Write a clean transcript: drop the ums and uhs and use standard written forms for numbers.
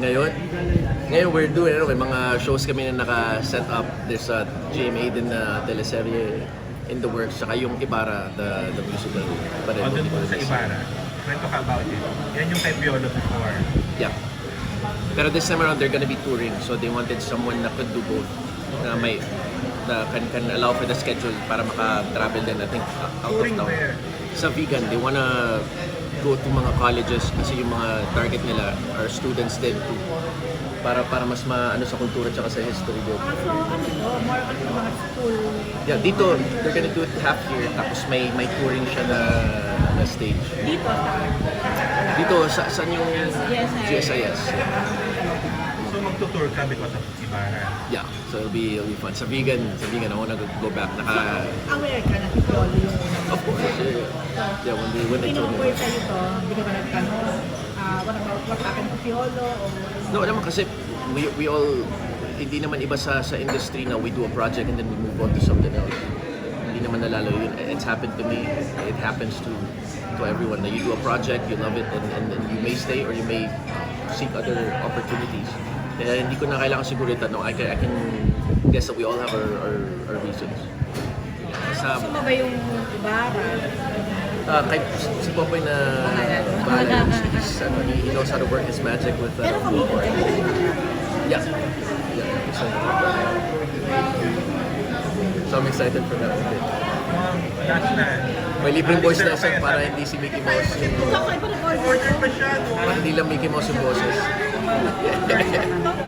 Ngayon we're doing, may mga shows kami na naka-set up. There's a GMA din na teleserye in the works, saka yung Ibarra, the musical. Doon po sa Ibarra. Kwento ka about it. Yan yung kay Piolo before. Yeah. Pero this time around, they're gonna be touring, so they wanted someone na could do both. Na can allow for the schedule para maka-travel din, I think, out Touring of town. where? Sa vegan, they wanna go to mga colleges kasi yung mga target nila are students din too. Para mas maano sa kultura at sa history din. So, ano ito? More on mga school. Yeah, dito, they're gonna do it half year, tapos may touring siya na stage. Dito sa... Dito, saan yung GSIS? So magtutour ka because of Ibarra. Yeah, so it'll be fun. Sa vegan, I wanna go back. Aware ka na si Piolo yung unang. Of course, yeah, when they told Pinupoy me. sa'yo to, hindi ka ba nagtanong, what about what happened to Piolo? No, naman kasi we all, hindi naman iba sa industry na we do a project and then we move on to something else. Hindi naman nalalo yun. It's happened to me. It happens to everyone. Na you do a project, you love it, and then you may stay or you may seek other opportunities. Kaya hindi ko na kailangan siguritan. No, I can guess that we all have our reasons. Gusto mo ba yung Ibarra? Kay si Popoy na bahala. He knows how to work his magic with Pero kami ko kayo. yeah. So I'm excited for that. That's na. May libreng voice lesson para hindi si Mickey Mouse yung Kakaiba ng order. Order pa siya, no? para hindi lang Mickey Mouse yung boses.